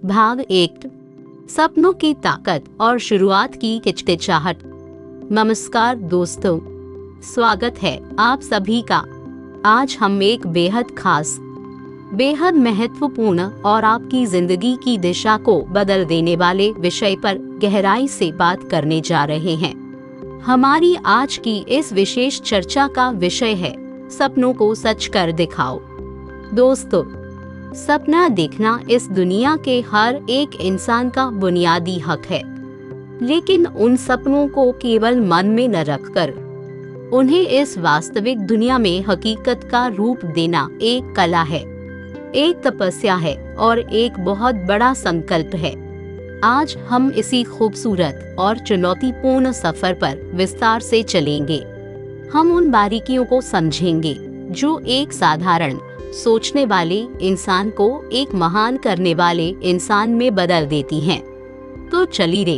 भाग 1, सपनों की ताकत और शुरुआत की हिचकिचाहट। नमस्कार दोस्तों, स्वागत है आप सभी का। आज हम एक बेहद खास, बेहद महत्वपूर्ण और आपकी जिंदगी की दिशा को बदल देने वाले विषय पर गहराई से बात करने जा रहे हैं। हमारी आज की इस विशेष चर्चा का विषय है सपनों को सच कर दिखाओ। दोस्तों, सपना देखना इस दुनिया के हर एक इंसान का बुनियादी हक है, लेकिन उन सपनों को केवल मन में न रखकर उन्हें इस वास्तविक दुनिया में हकीकत का रूप देना एक कला है, एक तपस्या है और एक बहुत बड़ा संकल्प है। आज हम इसी खूबसूरत और चुनौतीपूर्ण सफर पर विस्तार से चलेंगे। हम उन बारीकियों को समझेंगे जो एक साधारण सोचने वाले इंसान को एक महान करने वाले इंसान में बदल देती हैं। तो चलिए रे,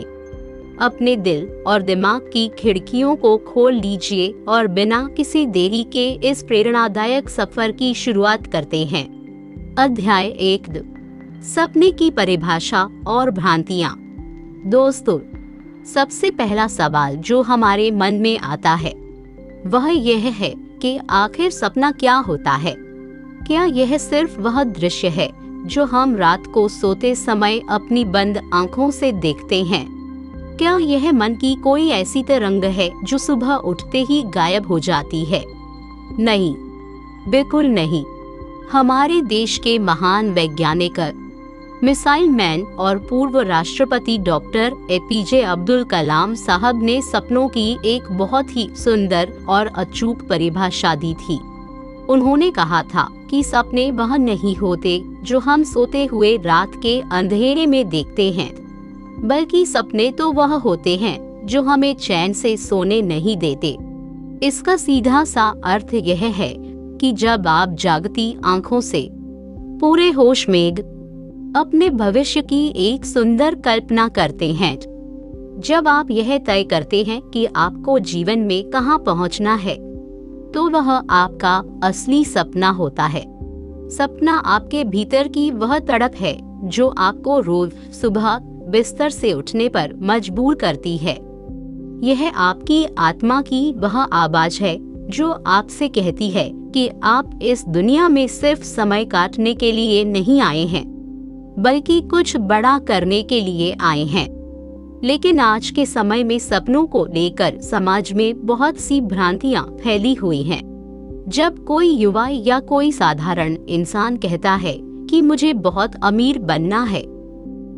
अपने दिल और दिमाग की खिड़कियों को खोल लीजिए और बिना किसी देरी के इस प्रेरणादायक सफर की शुरुआत करते हैं। अध्याय 1, सपने की परिभाषा और भ्रांतियां। दोस्तों, सबसे पहला सवाल जो हमारे मन में आता है वह यह है कि आखिर सपना क्या होता है। क्या यह सिर्फ वह दृश्य है जो हम रात को सोते समय अपनी बंद आंखों से देखते हैं? क्या यह मन की कोई ऐसी तरंग है जो सुबह उठते ही गायब हो जाती है? नहीं, बिल्कुल नहीं। हमारे देश के महान वैज्ञानिक, मिसाइल मैन और पूर्व राष्ट्रपति डॉक्टर एपीजे अब्दुल कलाम साहब ने सपनों की एक बहुत ही सुंदर और अचूक परिभाषा दी थी। उन्होंने कहा था कि सपने वह नहीं होते जो हम सोते हुए रात के अंधेरे में देखते हैं, बल्कि सपने तो वह होते हैं जो हमें चैन से सोने नहीं देते। इसका सीधा सा अर्थ यह है कि जब आप जागती आंखों से पूरे होश में अपने भविष्य की एक सुंदर कल्पना करते हैं, जब आप यह तय करते हैं कि आपको जीवन में कहां पहुंचना है, तो वह आपका असली सपना होता है। सपना आपके भीतर की वह तड़प है जो आपको रोज सुबह बिस्तर से उठने पर मजबूर करती है। यह आपकी आत्मा की वह आवाज है जो आपसे कहती है कि आप इस दुनिया में सिर्फ समय काटने के लिए नहीं आए हैं, बल्कि कुछ बड़ा करने के लिए आए हैं। लेकिन आज के समय में सपनों को लेकर समाज में बहुत सी भ्रांतियां फैली हुई हैं। जब कोई युवा या कोई साधारण इंसान कहता है कि मुझे बहुत अमीर बनना है,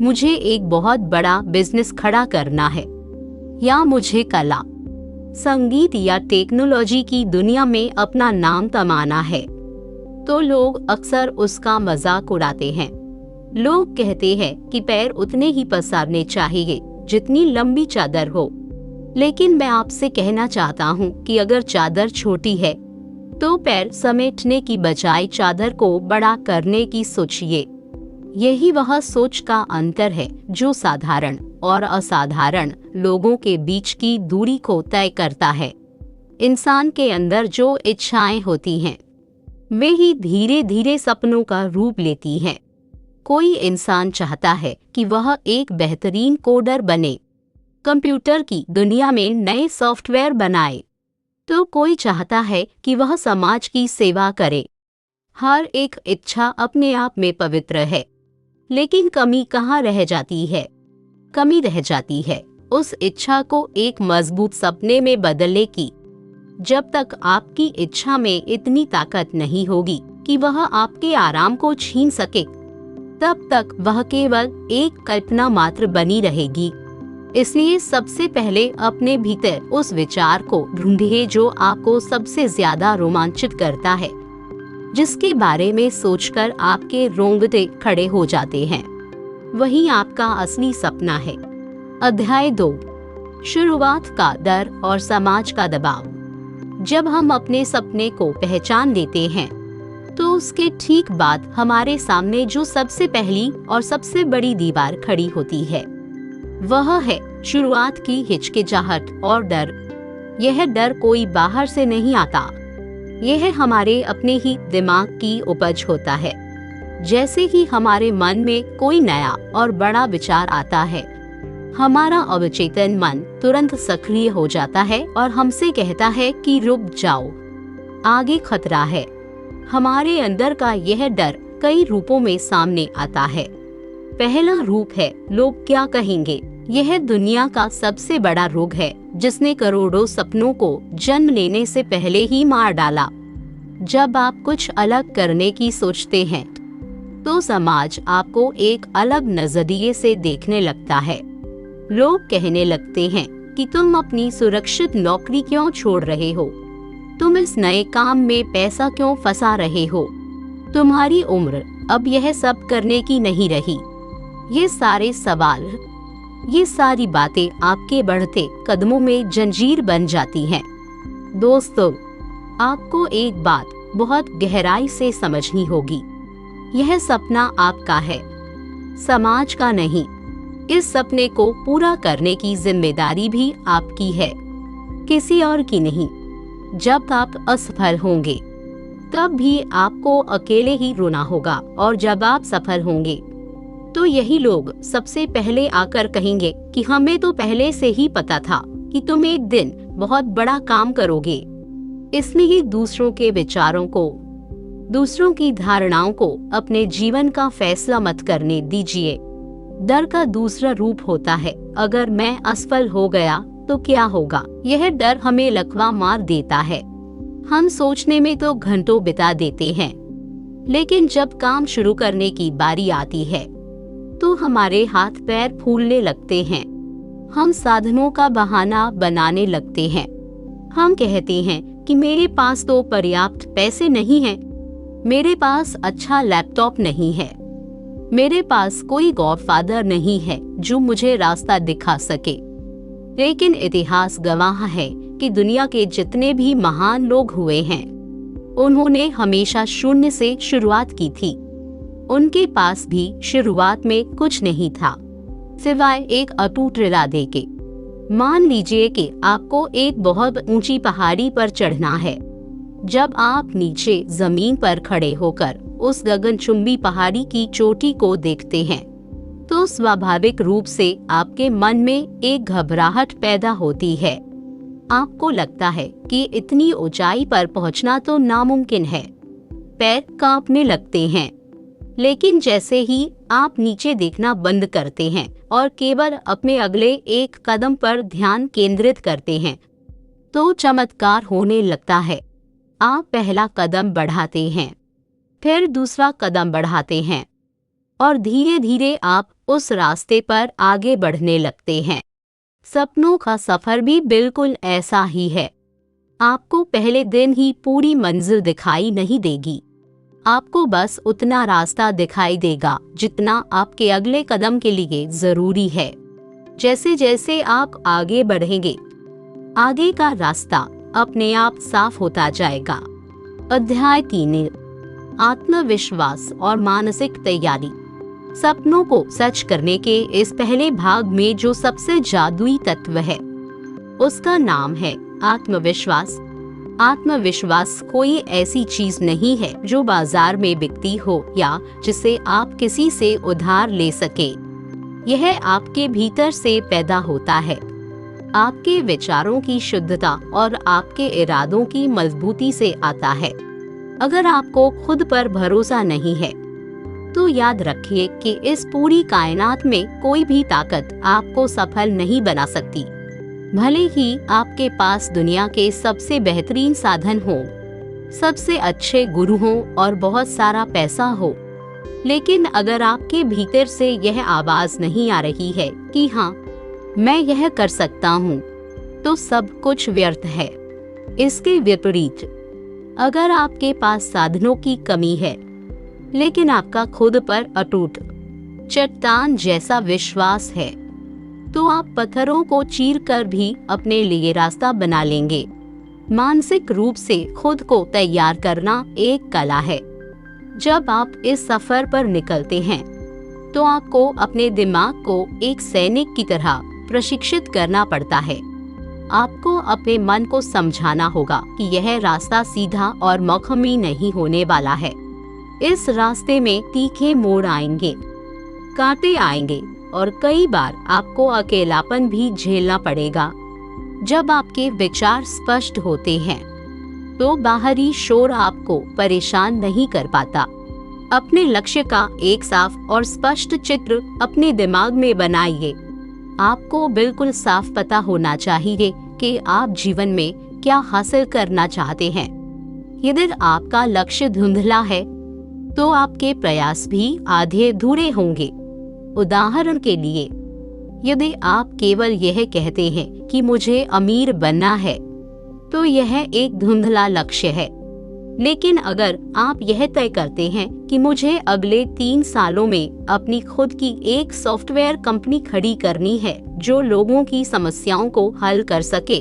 मुझे एक बहुत बड़ा बिजनेस खड़ा करना है, या मुझे कला, संगीत या टेक्नोलॉजी की दुनिया में अपना नाम कमाना है, तो लोग अक्सर उसका मजाक उड़ाते हैं। लोग कहते हैं कि पैर उतने ही पसारने चाहिए जितनी लंबी चादर हो। लेकिन मैं आपसे कहना चाहता हूँ कि अगर चादर छोटी है तो पैर समेटने की बजाय चादर को बड़ा करने की सोचिए। यही वह सोच का अंतर है जो साधारण और असाधारण लोगों के बीच की दूरी को तय करता है। इंसान के अंदर जो इच्छाएं होती हैं, वे ही धीरे धीरे सपनों का रूप लेती हैं। कोई इंसान चाहता है कि वह एक बेहतरीन कोडर बने, कंप्यूटर की दुनिया में नए सॉफ्टवेयर बनाए, तो कोई चाहता है कि वह समाज की सेवा करे। हर एक इच्छा अपने आप में पवित्र है, लेकिन कमी कहाँ रह जाती है? कमी रह जाती है उस इच्छा को एक मजबूत सपने में बदलने की। जब तक आपकी इच्छा में इतनी ताकत नहीं होगी कि वह आपके आराम को छीन सके, तब तक वह केवल एक कल्पना मात्र बनी रहेगी। इसलिए सबसे पहले अपने भीतर उस विचार को ढूंढिए जो आपको सबसे ज्यादा रोमांचित करता है, जिसके बारे में सोचकर आपके रोंगटे खड़े हो जाते हैं। वही आपका असली सपना है। अध्याय 2, शुरुआत का डर और समाज का दबाव। जब हम अपने सपने को पहचान लेते हैं, तो उसके ठीक बाद हमारे सामने जो सबसे पहली और सबसे बड़ी दीवार खड़ी होती है, वह है शुरुआत की हिचकिचाहट और डर। यह डर कोई बाहर से नहीं आता, यह हमारे अपने ही दिमाग की उपज होता है। जैसे ही हमारे मन में कोई नया और बड़ा विचार आता है, हमारा अवचेतन मन तुरंत सक्रिय हो जाता है और हमसे कहता है कि रुक जाओ, आगे खतरा है। हमारे अंदर का यह डर कई रूपों में सामने आता है। पहला रूप है लोग क्या कहेंगे। यह दुनिया का सबसे बड़ा रोग है जिसने करोड़ों सपनों को जन्म लेने से पहले ही मार डाला। जब आप कुछ अलग करने की सोचते हैं तो समाज आपको एक अलग नजरिए से देखने लगता है। लोग कहने लगते हैं कि तुम अपनी सुरक्षित नौकरी क्यों छोड़ रहे हो, तुम इस नए काम में पैसा क्यों फंसा रहे हो, तुम्हारी उम्र अब यह सब करने की नहीं रही। ये सारे सवाल, ये सारी बातें आपके बढ़ते कदमों में जंजीर बन जाती हैं। दोस्तों, आपको एक बात बहुत गहराई से समझनी होगी। यह सपना आपका है, समाज का नहीं। इस सपने को पूरा करने की जिम्मेदारी भी आपकी है, किसी और की नहीं। जब आप असफल होंगे तब भी आपको अकेले ही रोना होगा, और जब आप सफल होंगे तो यही लोग सबसे पहले आकर कहेंगे कि हमें तो पहले से ही पता था कि तुम एक दिन बहुत बड़ा काम करोगे। इसलिए दूसरों के विचारों को, दूसरों की धारणाओं को अपने जीवन का फैसला मत करने दीजिए। डर का दूसरा रूप होता है, अगर मैं असफल हो गया तो क्या होगा। यह डर हमें लकवा मार देता है। हम सोचने में तो घंटों बिता देते हैं, लेकिन जब काम शुरू करने की बारी आती है तो हमारे हाथ पैर फूलने लगते हैं। हम साधनों का बहाना बनाने लगते हैं। हम कहते हैं कि मेरे पास तो पर्याप्त पैसे नहीं हैं, मेरे पास अच्छा लैपटॉप नहीं है, मेरे पास कोई गॉडफादर नहीं है जो मुझे रास्ता दिखा सके। लेकिन इतिहास गवाह है कि दुनिया के जितने भी महान लोग हुए हैं, उन्होंने हमेशा शून्य से शुरुआत की थी। उनके पास भी शुरुआत में कुछ नहीं था सिवाय एक अटूट इरादे के। मान लीजिए कि आपको एक बहुत ऊंची पहाड़ी पर चढ़ना है। जब आप नीचे जमीन पर खड़े होकर उस गगनचुंबी पहाड़ी की चोटी को देखते हैं तो स्वाभाविक रूप से आपके मन में एक घबराहट पैदा होती है। आपको लगता है कि इतनी ऊंचाई पर पहुंचना तो नामुमकिन है। पैर कांपने लगते हैं। लेकिन जैसे ही आप नीचे देखना बंद करते हैं और केवल अपने अगले एक कदम पर ध्यान केंद्रित करते हैं तो चमत्कार होने लगता है। आप पहला कदम बढ़ाते हैं, फिर दूसरा कदम बढ़ाते हैं और धीरे धीरे आप उस रास्ते पर आगे बढ़ने लगते हैं। सपनों का सफर भी बिल्कुल ऐसा ही है। आपको पहले दिन ही पूरी मंजिल दिखाई नहीं देगी। आपको बस उतना रास्ता दिखाई देगा जितना आपके अगले कदम के लिए जरूरी है। जैसे जैसे आप आगे बढ़ेंगे, आगे का रास्ता अपने आप साफ होता जाएगा। अध्याय 3, आत्मविश्वास और मानसिक तैयारी। सपनों को सच करने के इस पहले भाग में जो सबसे जादुई तत्व है उसका नाम है आत्मविश्वास। आत्मविश्वास कोई ऐसी चीज नहीं है जो बाजार में बिकती हो या जिसे आप किसी से उधार ले सके। यह आपके भीतर से पैदा होता है, आपके विचारों की शुद्धता और आपके इरादों की मजबूती से आता है। अगर आपको खुद पर भरोसा नहीं है तो याद रखिए कि इस पूरी कायनात में कोई भी ताकत आपको सफल नहीं बना सकती। भले ही आपके पास दुनिया के सबसे बेहतरीन साधन हो, सबसे अच्छे गुरु हो और बहुत सारा पैसा हो, लेकिन अगर आपके भीतर से यह आवाज नहीं आ रही है कि हाँ मैं यह कर सकता हूँ, तो सब कुछ व्यर्थ है। इसके विपरीत, अगर आपके पास साधनों की कमी है लेकिन आपका खुद पर अटूट चट्टान जैसा विश्वास है तो आप पत्थरों को चीरकर भी अपने लिए रास्ता बना लेंगे। मानसिक रूप से खुद को तैयार करना एक कला है। जब आप इस सफर पर निकलते हैं तो आपको अपने दिमाग को एक सैनिक की तरह प्रशिक्षित करना पड़ता है। आपको अपने मन को समझाना होगा कि यह रास्ता सीधा और मौखमी नहीं होने वाला है। इस रास्ते में तीखे मोड़ आएंगे, कांटे आएंगे और कई बार आपको अकेलापन भी झेलना पड़ेगा। जब आपके विचार स्पष्ट होते हैं तो बाहरी शोर आपको परेशान नहीं कर पाता। अपने लक्ष्य का एक साफ और स्पष्ट चित्र अपने दिमाग में बनाइए। आपको बिल्कुल साफ पता होना चाहिए कि आप जीवन में क्या हासिल करना चाहते हैं। यदि आपका लक्ष्य धुंधला है तो आपके प्रयास भी आधे अधूरे होंगे। उदाहरण के लिए, यदि आप केवल यह कहते हैं कि मुझे अमीर बनना है तो यह एक धुंधला लक्ष्य है। लेकिन अगर आप यह तय करते हैं कि मुझे अगले 3 सालों में अपनी खुद की एक सॉफ्टवेयर कंपनी खड़ी करनी है जो लोगों की समस्याओं को हल कर सके,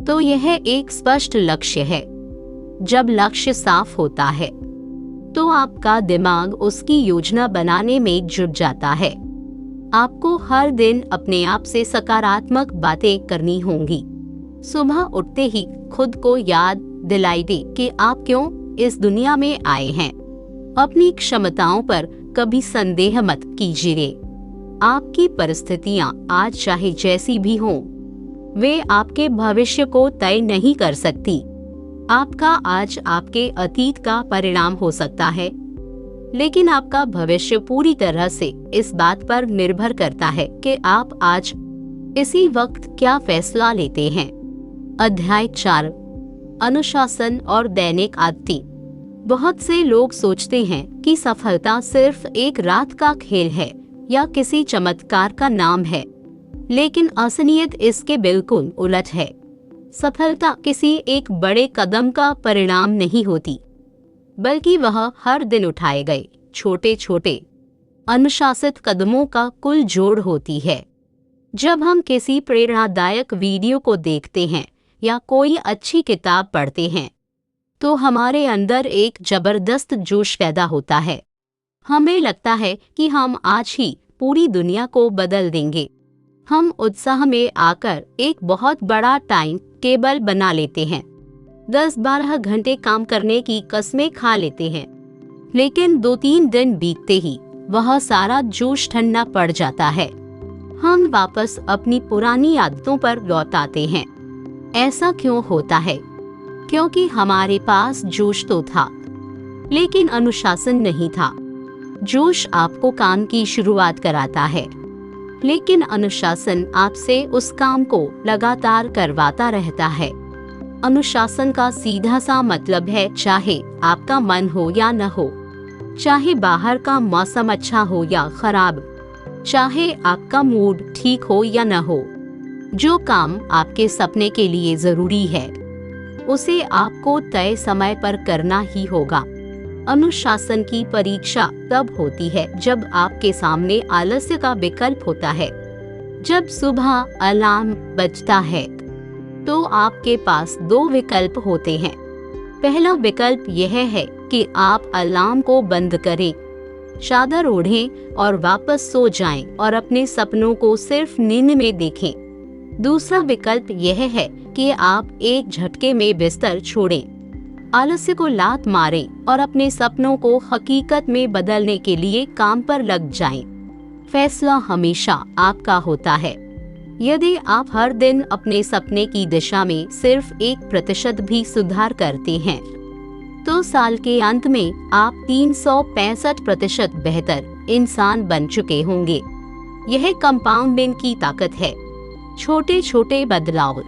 तो यह एक स्पष्ट लक्ष्य है। जब लक्ष्य साफ होता है तो आपका दिमाग उसकी योजना बनाने में जुट जाता है। आपको हर दिन अपने आप से सकारात्मक बातें करनी होंगी। सुबह उठते ही खुद को याद दिलाई दे कि आप क्यों इस दुनिया में आए हैं। अपनी क्षमताओं पर कभी संदेह मत कीजिए। आपकी परिस्थितियां आज चाहे जैसी भी हों, वे आपके भविष्य को तय नहीं कर सकती। आपका आज आपके अतीत का परिणाम हो सकता है, लेकिन आपका भविष्य पूरी तरह से इस बात पर निर्भर करता है कि आप आज इसी वक्त क्या फैसला लेते हैं। अध्याय 4, अनुशासन और दैनिक आदतें। बहुत से लोग सोचते हैं कि सफलता सिर्फ एक रात का खेल है या किसी चमत्कार का नाम है, लेकिन असलियत इसके बिल्कुल उलट है। सफलता किसी एक बड़े कदम का परिणाम नहीं होती, बल्कि वह हर दिन उठाए गए छोटे छोटे अनुशासित कदमों का कुल जोड़ होती है। जब हम किसी प्रेरणादायक वीडियो को देखते हैं या कोई अच्छी किताब पढ़ते हैं तो हमारे अंदर एक जबरदस्त जोश पैदा होता है। हमें लगता है कि हम आज ही पूरी दुनिया को बदल देंगे। हम उत्साह में आकर एक बहुत बड़ा टाइम टेबल बना लेते हैं, 10-12 घंटे काम करने की कस्में खा लेते हैं, लेकिन 2-3 दिन बीतते ही वह सारा जोश ठंडा पड़ जाता है। हम वापस अपनी पुरानी आदतों पर लौट आते हैं। ऐसा क्यों होता है? क्योंकि हमारे पास जोश तो था, लेकिन अनुशासन नहीं था। जोश आपको काम की शुरुआत कराता है, लेकिन अनुशासन आपसे उस काम को लगातार करवाता रहता है। अनुशासन का सीधा सा मतलब है, चाहे आपका मन हो या न हो, चाहे बाहर का मौसम अच्छा हो या खराब, चाहे आपका मूड ठीक हो या न हो, जो काम आपके सपने के लिए जरूरी है उसे आपको तय समय पर करना ही होगा। अनुशासन की परीक्षा तब होती है जब आपके सामने आलस्य का विकल्प होता है। जब सुबह अलार्म बजता है तो आपके पास 2 विकल्प होते हैं। पहला विकल्प यह है कि आप अलार्म को बंद करें, चादर ओढ़ें और वापस सो जाएं और अपने सपनों को सिर्फ नींद में देखें। दूसरा विकल्प यह है कि आप एक झटके में बिस्तर छोड़ें, आलस्य को लात मारें और अपने सपनों को हकीकत में बदलने के लिए काम पर लग जाएं। फैसला हमेशा आपका होता है। यदि आप हर दिन अपने सपने की दिशा में सिर्फ 1% भी सुधार करते हैं तो साल के अंत में आप 365% बेहतर इंसान बन चुके होंगे। यह कंपाउंडिंग की ताकत है। छोटे छोटे बदलाव,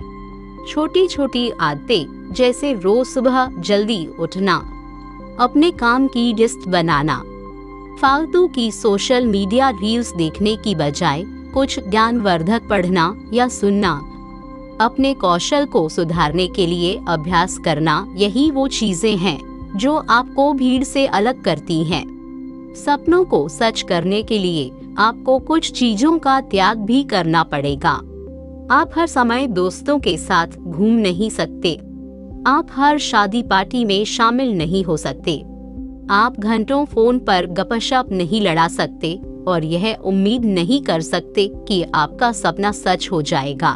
छोटी छोटी आदतें जैसे रोज सुबह जल्दी उठना, अपने काम की लिस्ट बनाना, फालतू की सोशल मीडिया रील्स देखने की बजाय कुछ ज्ञानवर्धक पढ़ना या सुनना, अपने कौशल को सुधारने के लिए अभ्यास करना, यही वो चीजें हैं जो आपको भीड़ से अलग करती हैं। सपनों को सच करने के लिए आपको कुछ चीजों का त्याग भी करना पड़ेगा। आप हर समय दोस्तों के साथ घूम नहीं सकते, आप हर शादी पार्टी में शामिल नहीं हो सकते, आप घंटों फोन पर गपशप नहीं लड़ा सकते और यह उम्मीद नहीं कर सकते कि आपका सपना सच हो जाएगा।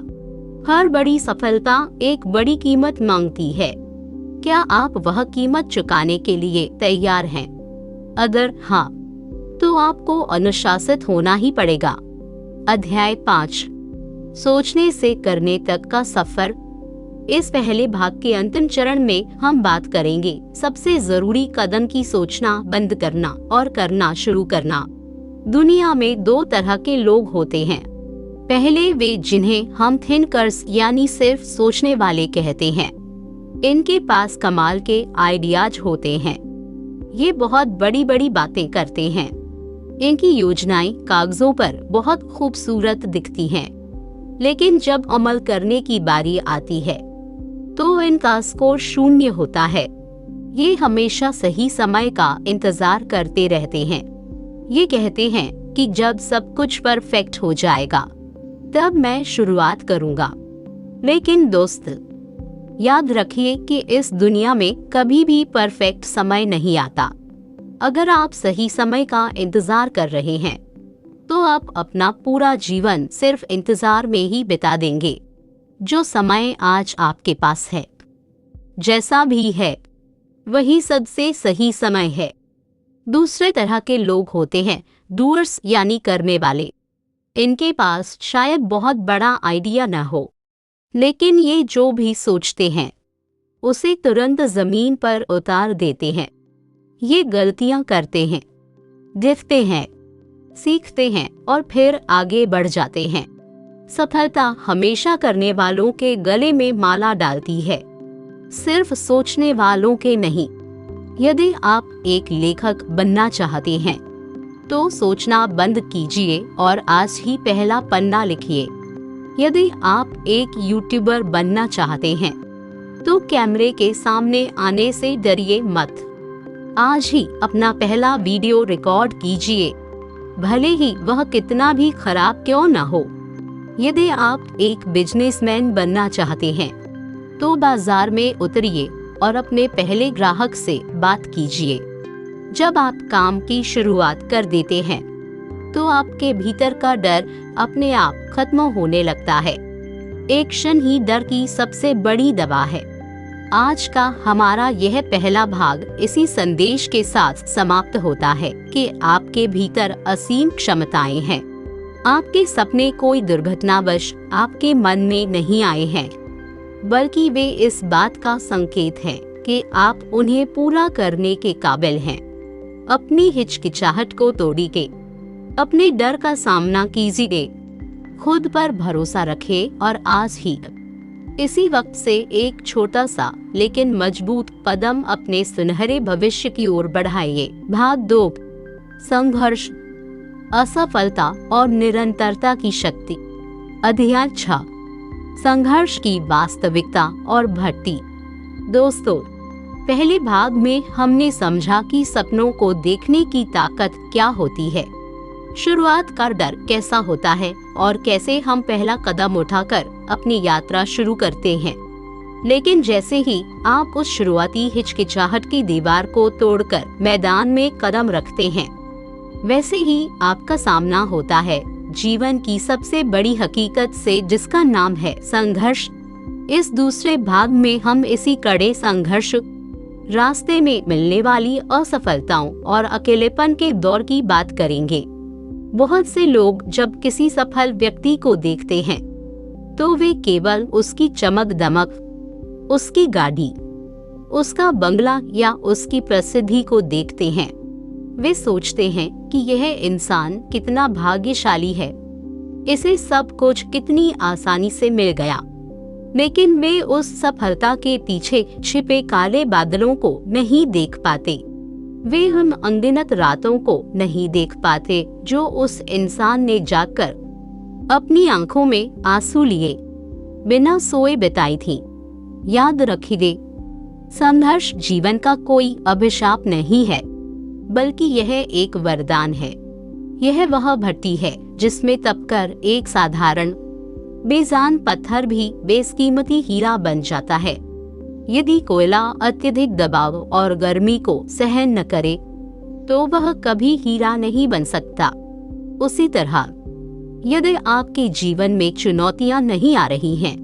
हर बड़ी सफलता एक बड़ी कीमत मांगती है। क्या आप वह कीमत चुकाने के लिए तैयार हैं? अगर हाँ, तो आपको अनुशासित होना ही पड़ेगा। अध्याय 5, सोचने से करने तक का सफर। इस पहले भाग के अंतिम चरण में हम बात करेंगे सबसे जरूरी कदम की सोचना बंद करना और करना शुरू करना। दुनिया में दो तरह के लोग होते हैं। पहले वे जिन्हें हम थिंकर्स यानी सिर्फ सोचने वाले कहते हैं। इनके पास कमाल के आइडियाज होते हैं। ये बहुत बड़ी बड़ी बातें करते हैं। इनकी योजनाएं कागजों पर बहुत खूबसूरत दिखती हैं, लेकिन जब अमल करने की बारी आती है तो इनका स्कोर 0 होता है। ये हमेशा सही समय का इंतजार करते रहते हैं। ये कहते हैं कि जब सब कुछ परफेक्ट हो जाएगा तब मैं शुरुआत करूंगा। लेकिन दोस्त, याद रखिए कि इस दुनिया में कभी भी परफेक्ट समय नहीं आता। अगर आप सही समय का इंतजार कर रहे हैं तो आप अपना पूरा जीवन सिर्फ इंतजार में ही बिता देंगे। जो समय आज आपके पास है, जैसा भी है, वही सबसे सही समय है। दूसरे तरह के लोग होते हैं डूअर्स यानी करने वाले। इनके पास शायद बहुत बड़ा आइडिया न हो, लेकिन ये जो भी सोचते हैं उसे तुरंत जमीन पर उतार देते हैं। ये गलतियां करते हैं, देखते हैं, सीखते हैं और फिर आगे बढ़ जाते हैं। सफलता हमेशा करने वालों के गले में माला डालती है, सिर्फ सोचने वालों के नहीं। यदि आप एक लेखक बनना चाहते हैं तो सोचना बंद कीजिए और आज ही पहला पन्ना लिखिए। यदि आप एक यूट्यूबर बनना चाहते हैं तो कैमरे के सामने आने से डरिए मत। आज ही अपना पहला वीडियो रिकॉर्ड कीजिए, भले ही वह कितना भी खराब क्यों न हो। यदि आप एक बिजनेसमैन बनना चाहते हैं तो बाजार में उतरिए और अपने पहले ग्राहक से बात कीजिए। जब आप काम की शुरुआत कर देते हैं तो आपके भीतर का डर अपने आप खत्म होने लगता है। एक्शन ही डर की सबसे बड़ी दवा है। आज का हमारा यह पहला भाग इसी संदेश के साथ समाप्त होता है कि आपके भीतर असीम क्षमताएं हैं। आपके सपने कोई दुर्घटनावश आपके मन में नहीं आए हैं, बल्कि वे इस बात का संकेत है कि आप उन्हें पूरा करने के काबिल हैं। अपनी हिचकिचाहट को तोड़िए, अपने डर का सामना कीजिए, खुद पर भरोसा रखें और आज ही इसी वक्त से एक छोटा सा लेकिन मजबूत कदम अपने सुनहरे भविष्य की ओर बढ़ाइए। भाग 2, संघर्ष, असफलता और निरंतरता की शक्ति। अध्याय 6, संघर्ष की वास्तविकता और भट्टी। दोस्तों, पहले भाग में हमने समझा कि सपनों को देखने की ताकत क्या होती है, शुरुआत का डर कैसा होता है और कैसे हम पहला कदम उठाकर अपनी यात्रा शुरू करते हैं। लेकिन जैसे ही आप उस शुरुआती हिचकिचाहट की दीवार को तोड़कर मैदान में कदम रखते हैं, वैसे ही आपका सामना होता है जीवन की सबसे बड़ी हकीकत से, जिसका नाम है संघर्ष। इस दूसरे भाग में हम इसी कड़े संघर्ष, रास्ते में मिलने वाली असफलताओं और अकेलेपन के दौर की बात करेंगे। बहुत से लोग जब किसी सफल व्यक्ति को देखते हैं तो वे केवल उसकी चमक दमक, उसकी गाड़ी, उसका बंगला या उसकी प्रसिद्धि को देखते हैं। वे सोचते हैं कि यह इंसान कितना भाग्यशाली है, इसे सब कुछ कितनी आसानी से मिल गया। लेकिन वे उस सफलता के पीछे छिपे काले बादलों को नहीं देख पाते। वे उन अनगिनत रातों को नहीं देख पाते जो उस इंसान ने जाकर अपनी आंखों में आंसू लिए बिना सोए बिताई थी। याद रखिए, संघर्ष जीवन का कोई अभिशाप नहीं है, बल्कि यह एक वरदान है। यह वह भट्टी है जिसमें तपकर एक साधारण बेजान पत्थर भी बेकीमती हीरा बन जाता है। यदि कोयला अत्यधिक दबाव और गर्मी को सहन न करे तो वह कभी हीरा नहीं बन सकता। उसी तरह यदि आपके जीवन में चुनौतियां नहीं आ रही हैं,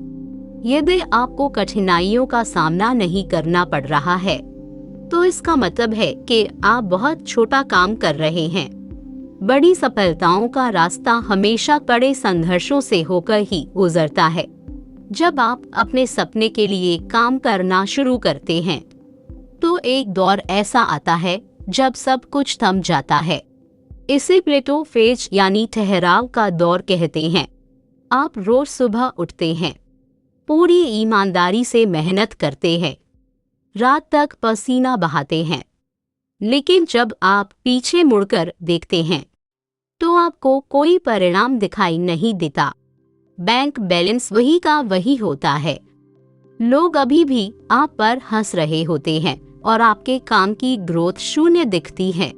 यदि आपको कठिनाइयों का सामना नहीं करना पड़ रहा है, तो इसका मतलब है कि आप बहुत छोटा काम कर रहे हैं। बड़ी सफलताओं का रास्ता हमेशा बड़े संघर्षों से होकर ही गुजरता है। जब आप अपने सपने के लिए काम करना शुरू करते हैं तो एक दौर ऐसा आता है जब सब कुछ थम जाता है। इसे प्लेटो फेज यानी ठहराव का दौर कहते हैं। आप रोज सुबह उठते हैं, पूरी ईमानदारी से मेहनत करते हैं, रात तक पसीना बहाते हैं, लेकिन जब आप पीछे मुड़कर देखते हैं तो आपको कोई परिणाम दिखाई नहीं देता। बैंक बैलेंस वही का वही होता है। लोग अभी भी आप पर हंस रहे होते हैं और आपके काम की ग्रोथ शून्य दिखती है।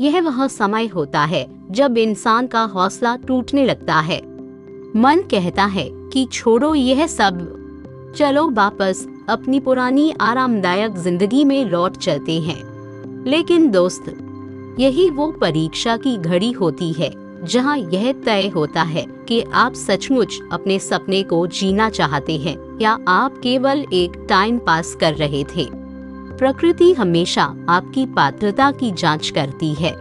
यह वह समय होता है जब इंसान का हौसला टूटने लगता है। मन कहता है कि छोड़ो यह सब, चलो वापस अपनी पुरानी आरामदायक जिंदगी में लौट चलते हैं। लेकिन दोस्त, यही वो परीक्षा की घड़ी होती है जहां यह तय होता है कि आप सचमुच अपने सपने को जीना चाहते हैं या आप केवल एक टाइम पास कर रहे थे। प्रकृति हमेशा आपकी पात्रता की जांच करती है।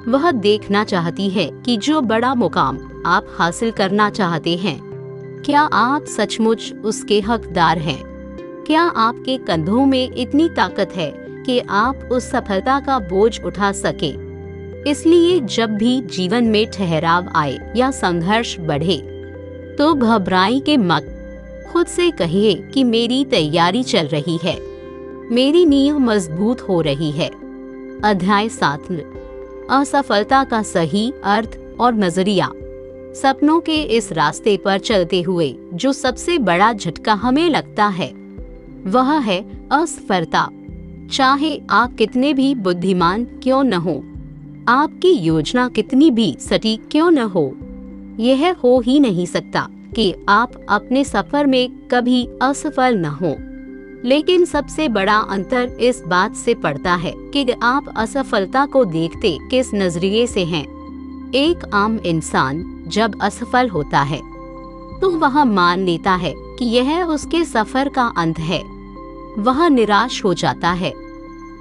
वह देखना चाहती है कि जो बड़ा मुकाम आप हासिल करना चाहते हैं, क्या आप सचमुच उसके हकदार हैं? क्या आपके कंधों में इतनी ताकत है कि आप उस सफलता का बोझ उठा सके? इसलिए जब भी जीवन में ठहराव आए या संघर्ष बढ़े तो घबराई के मत। खुद से कहिए कि मेरी तैयारी चल रही है, मेरी नींव मजबूत हो रही है। अध्याय 7, असफलता का सही अर्थ और नजरिया। सपनों के इस रास्ते पर चलते हुए जो सबसे बड़ा झटका हमें लगता है वह है असफलता। चाहे आप कितने भी बुद्धिमान क्यों न हो, आपकी योजना कितनी भी सटीक क्यों न हो, यह हो ही नहीं सकता कि आप अपने सफर में कभी असफल न हो। लेकिन सबसे बड़ा अंतर इस बात से पड़ता है कि आप असफलता को देखते किस नजरिए से हैं। एक आम इंसान जब असफल होता है तो वह मान लेता है कि यह उसके सफर का अंत है। वह निराश हो जाता है,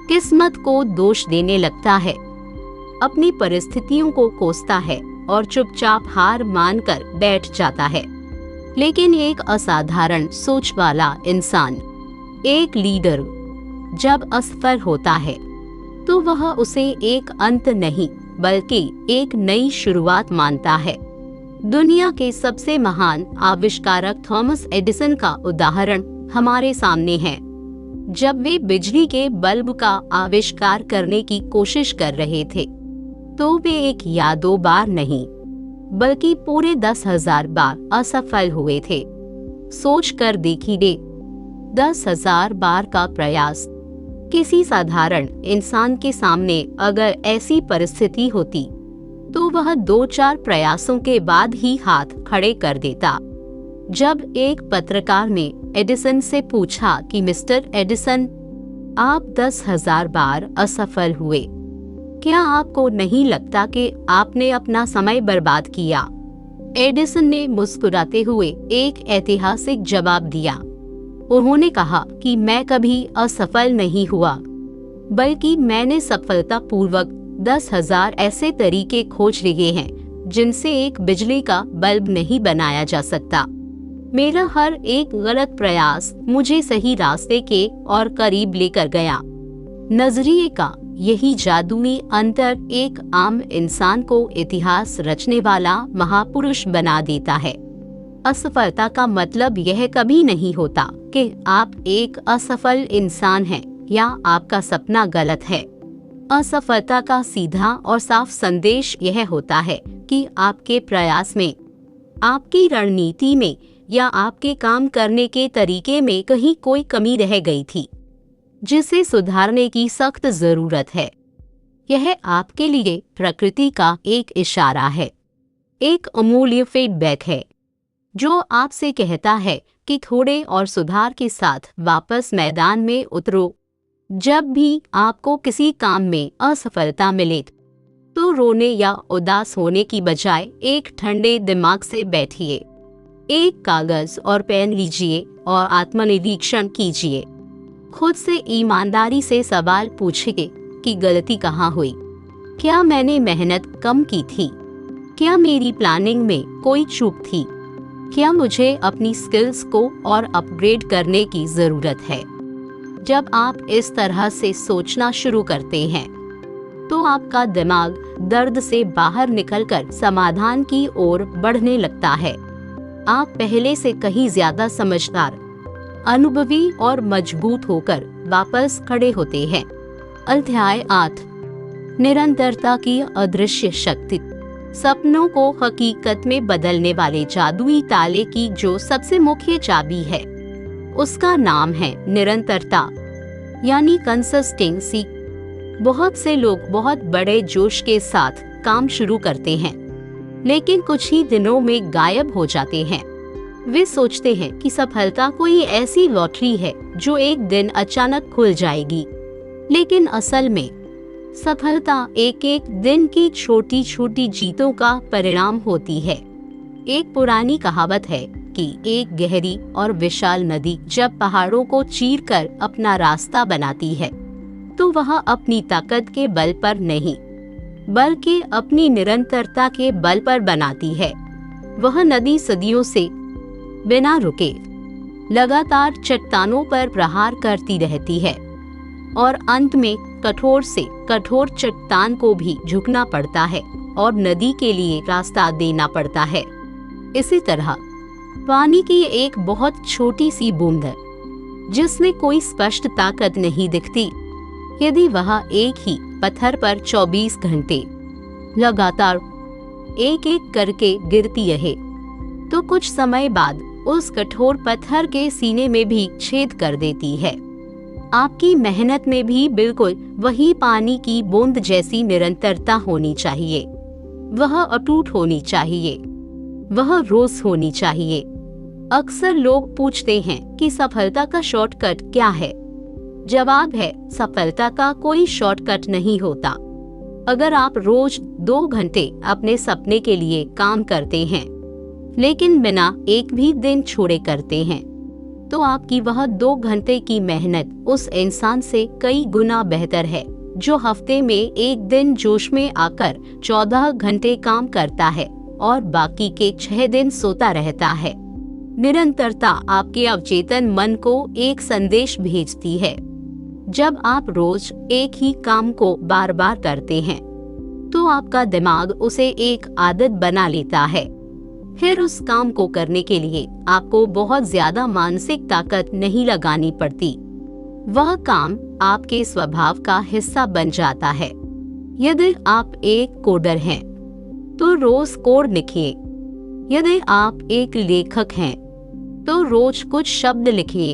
किस्मत को दोष देने लगता है, अपनी परिस्थितियों को कोसता है और चुपचाप हार मानकर बैठ जाता है। लेकिन एक असाधारण सोच वाला इंसान, एक लीडर, जब असफल होता है तो वह उसे एक अंत नहीं बल्कि एक नई शुरुआत मानता है। दुनिया के सबसे महान आविष्कारक थॉमस एडिसन का उदाहरण हमारे सामने है। जब वे बिजली के बल्ब का आविष्कार करने की कोशिश कर रहे थे तो वे एक या दो बार नहीं बल्कि पूरे 10,000 बार असफल हुए थे। सोच कर देखिए, 10,000 बार का प्रयास। किसी साधारण इंसान के सामने अगर ऐसी परिस्थिति होती तो वह 2-4 प्रयासों के बाद ही हाथ खड़े कर देता। जब एक पत्रकार ने एडिसन से पूछा कि मिस्टर एडिसन, आप 10,000 बार असफल हुए, क्या आपको नहीं लगता कि आपने अपना समय बर्बाद किया? एडिसन ने मुस्कुराते हुए एक ऐतिहासिक जवाब दिया। उन्होंने कहा कि मैं कभी असफल नहीं हुआ, बल्कि मैंने सफलतापूर्वक 10,000 ऐसे तरीके खोज लिए हैं जिनसे एक बिजली का बल्ब नहीं बनाया जा सकता। मेरा हर एक गलत प्रयास मुझे सही रास्ते के और करीब लेकर गया। नजरिए का यही जादुई अंतर एक आम इंसान को इतिहास रचने वाला महापुरुष बना देता है। असफलता का मतलब यह कभी नहीं होता कि आप एक असफल इंसान हैं या आपका सपना गलत है। असफलता का सीधा और साफ संदेश यह होता है कि आपके प्रयास में, आपकी रणनीति में या आपके काम करने के तरीके में कहीं कोई कमी रह गई थी जिसे सुधारने की सख्त जरूरत है। यह आपके लिए प्रकृति का एक इशारा है, एक अमूल्य फीडबैक है जो आपसे कहता है कि थोड़े और सुधार के साथ वापस मैदान में उतरो। जब भी आपको किसी काम में असफलता मिले तो रोने या उदास होने की बजाय एक ठंडे दिमाग से बैठिए, एक कागज और पेन लीजिए और आत्मनिरीक्षण कीजिए। खुद से ईमानदारी से सवाल पूछिए कि गलती कहाँ हुई। क्या मैंने मेहनत कम की थी? क्या मेरी प्लानिंग में कोई चूक थी? क्या मुझे अपनी स्किल्स को और अपग्रेड करने की ज़रूरत है? जब आप इस तरह से सोचना शुरू करते हैं तो आपका दिमाग दर्द से बाहर निकलकर समाधान की ओर बढ़ने लगता है। आप पहले से कहीं ज्यादा समझदार, अनुभवी और मजबूत होकर वापस खड़े होते हैं। अध्याय 8, निरंतरता की अदृश्य शक्ति। सपनों को हकीकत में बदलने वाले जादुई ताले की जो सबसे मुख्य चाबी है उसका नाम है निरंतरता, यानी कंसिस्टेंसी। बहुत से लोग बहुत बड़े जोश के साथ काम शुरू करते हैं लेकिन कुछ ही दिनों में गायब हो जाते हैं। वे सोचते हैं कि सफलता कोई ऐसी लॉटरी है जो एक दिन अचानक खुल जाएगी, लेकिन असल में सफलता एक एक दिन की छोटी छोटी जीतों का परिणाम होती है। एक पुरानी कहावत है कि एक गहरी और विशाल नदी जब पहाड़ों को चीरकर अपना रास्ता बनाती है तो वह अपनी ताकत के बल पर नहीं बल्कि अपनी निरंतरता के बल पर बनाती है। वह नदी सदियों से बिना रुके लगातार चट्टानों पर प्रहार करती रहती है और अंत में कठोर से कठोर चट्टान को भी झुकना पड़ता है और नदी के लिए रास्ता देना पड़ता है। इसी तरह पानी की एक बहुत छोटी सी बूंद है जिसमें कोई स्पष्ट ताकत नहीं दिखती। यदि वह एक ही पत्थर पर 24 घंटे लगातार एक एक करके गिरती रहे तो कुछ समय बाद उस कठोर पत्थर के सीने में भी छेद कर देती है। आपकी मेहनत में भी बिल्कुल वही पानी की बूंद जैसी निरंतरता होनी चाहिए। वह अटूट होनी चाहिए, वह रोज होनी चाहिए। अक्सर लोग पूछते हैं कि सफलता का शॉर्टकट क्या है। जवाब है, सफलता का कोई शॉर्टकट नहीं होता। अगर आप रोज 2 घंटे अपने सपने के लिए काम करते हैं लेकिन बिना एक भी दिन छोड़े करते हैं तो आपकी वह 2 घंटे की मेहनत उस इंसान से कई गुना बेहतर है जो हफ्ते में एक दिन जोश में आकर 14 घंटे काम करता है और बाकी के 6 दिन सोता रहता है। निरंतरता आपके अवचेतन मन को एक संदेश भेजती है। जब आप रोज एक ही काम को बार बार करते हैं तो आपका दिमाग उसे एक आदत बना लेता है। फिर उस काम को करने के लिए आपको बहुत ज्यादा मानसिक ताकत नहीं लगानी पड़ती। वह काम आपके स्वभाव का हिस्सा बन जाता है। यदि आप एक कोडर हैं तो रोज कोड लिखिए। यदि आप एक लेखक हैं तो रोज कुछ शब्द लिखिए।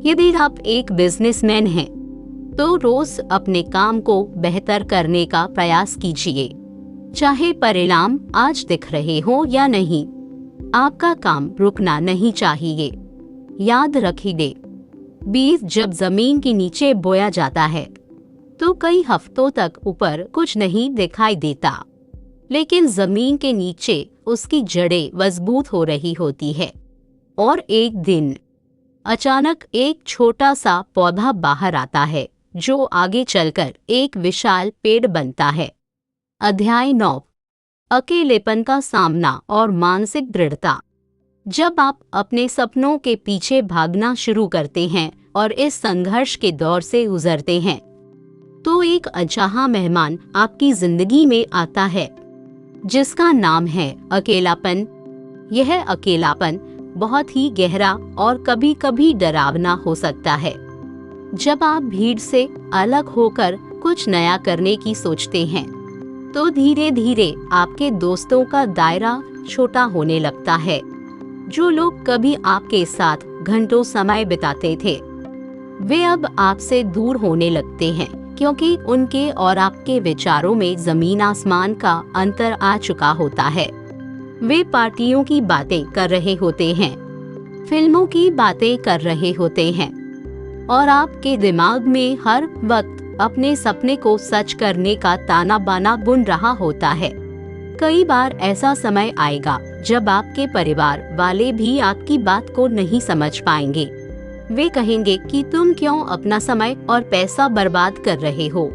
यदि आप एक बिजनेसमैन हैं तो रोज अपने काम को बेहतर करने का प्रयास कीजिए। चाहे परिणाम आज दिख रहे हो या नहीं, आपका काम रुकना नहीं चाहिए। याद रखिए, बीज जब जमीन के नीचे बोया जाता है तो कई हफ्तों तक ऊपर कुछ नहीं दिखाई देता, लेकिन जमीन के नीचे उसकी जड़ें मजबूत हो रही होती है और एक दिन अचानक एक छोटा सा पौधा बाहर आता है जो आगे चलकर एक विशाल पेड़ बनता है। अध्याय 9, अकेलेपन का सामना और मानसिक दृढ़ता। जब आप अपने सपनों के पीछे भागना शुरू करते हैं और इस संघर्ष के दौर से गुजरते हैं तो एक अनचाहा मेहमान आपकी जिंदगी में आता है जिसका नाम है अकेलापन। यह अकेलापन बहुत ही गहरा और कभी कभी डरावना हो सकता है। जब आप भीड़ से अलग होकर कुछ नया करने की सोचते हैं तो धीरे धीरे आपके दोस्तों का दायरा छोटा होने लगता है। जो लोग कभी आपके साथ घंटों समय बिताते थे वे अब आपसे दूर होने लगते हैं क्योंकि उनके और आपके विचारों में जमीन आसमान का अंतर आ चुका होता है। वे पार्टियों की बातें कर रहे होते हैं, फिल्मों की बातें कर रहे होते हैं और आपके दिमाग में हर वक्त अपने सपने को सच करने का ताना बाना बुन रहा होता है। कई बार ऐसा समय आएगा जब आपके परिवार वाले भी आपकी बात को नहीं समझ पाएंगे। वे कहेंगे कि तुम क्यों अपना समय और पैसा बर्बाद कर रहे हो,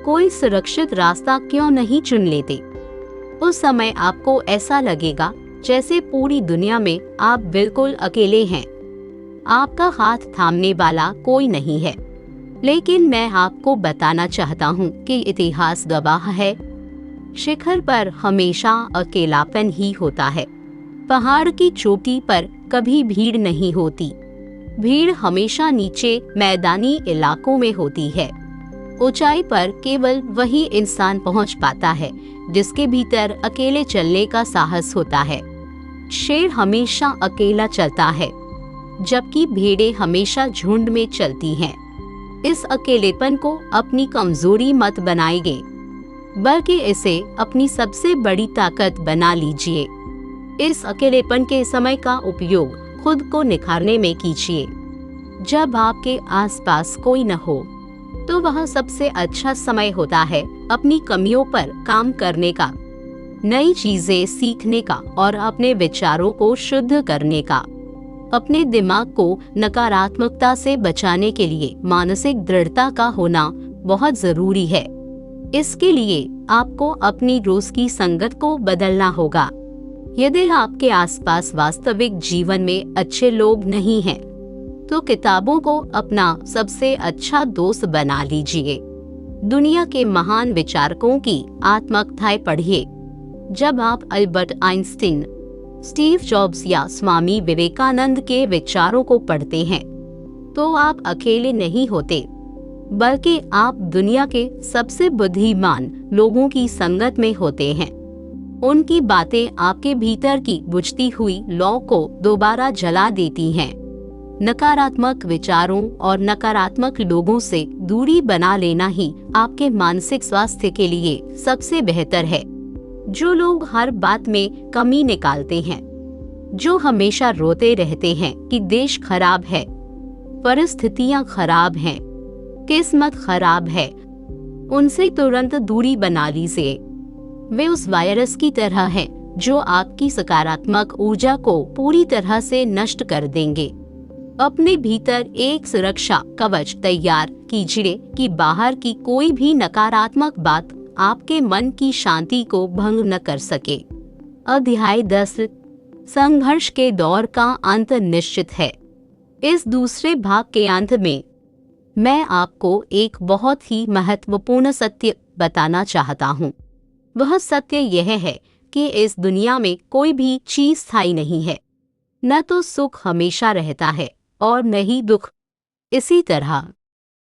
कोई सुरक्षित रास्ता क्यों नहीं चुन लेते। उस समय आपको ऐसा लगेगा जैसे पूरी दुनिया में आप बिल्कुल अकेले हैं, आपका हाथ थामने वाला कोई नहीं है। लेकिन मैं आपको बताना चाहता हूँ कि इतिहास गवाह है, शिखर पर हमेशा अकेलापन ही होता है। पहाड़ की चोटी पर कभी भीड़ नहीं होती, भीड़ हमेशा नीचे मैदानी इलाकों में होती है। ऊंचाई पर केवल वही इंसान पहुंच पाता है जिसके भीतर अकेले चलने का साहस होता है। शेर हमेशा अकेला चलता है, जबकि भेड़ें हमेशा झुंड में चलती हैं। इस अकेलेपन को अपनी कमजोरी मत बनाइए, बल्कि इसे अपनी सबसे बड़ी ताकत बना लीजिए। इस अकेलेपन के समय का उपयोग खुद को निखारने में कीजिए। जब आपके आसपास कोई न हो तो वह सबसे अच्छा समय होता है अपनी कमियों पर काम करने का, नई चीजें सीखने का और अपने विचारों को शुद्ध करने का। अपने दिमाग को नकारात्मकता से बचाने के लिए मानसिक दृढ़ता का होना बहुत जरूरी है। इसके लिए आपको अपनी रोज की संगत को बदलना होगा। यदि आपके आसपास वास्तविक जीवन में अच्छे लोग नहीं हैं, तो किताबों को अपना सबसे अच्छा दोस्त बना लीजिए। दुनिया के महान विचारकों की आत्मकथाएं पढ़िए। जब आप अल्बर्ट आइंस्टीन, स्टीव जॉब्स या स्वामी विवेकानंद के विचारों को पढ़ते हैं, तो आप अकेले नहीं होते, बल्कि आप दुनिया के सबसे बुद्धिमान लोगों की संगत में होते हैं। उनकी बातें आपके भीतर की बुझती हुई लौ को दोबारा जला देती हैं। नकारात्मक विचारों और नकारात्मक लोगों से दूरी बना लेना ही आपके मानसिक स्वास्थ्य के लिए सबसे बेहतर है। जो लोग हर बात में कमी निकालते हैं, जो हमेशा रोते रहते हैं कि देश खराब है, परिस्थितियां खराब हैं, किस्मत खराब है, उनसे तुरंत दूरी बना लीजिए। वे उस वायरस की तरह हैं जो आपकी सकारात्मक ऊर्जा को पूरी तरह से नष्ट कर देंगे। अपने भीतर एक सुरक्षा कवच तैयार कीजिए कि बाहर की कोई भी नकारात्मक बात आपके मन की शांति को भंग न कर सके। अध्याय 10, संघर्ष के दौर का अंत निश्चित है। इस दूसरे भाग के अंत में मैं आपको एक बहुत ही महत्वपूर्ण सत्य बताना चाहता हूँ। वह सत्य यह है कि इस दुनिया में कोई भी चीज स्थायी नहीं है। न तो सुख हमेशा रहता है और न ही दुख। इसी तरह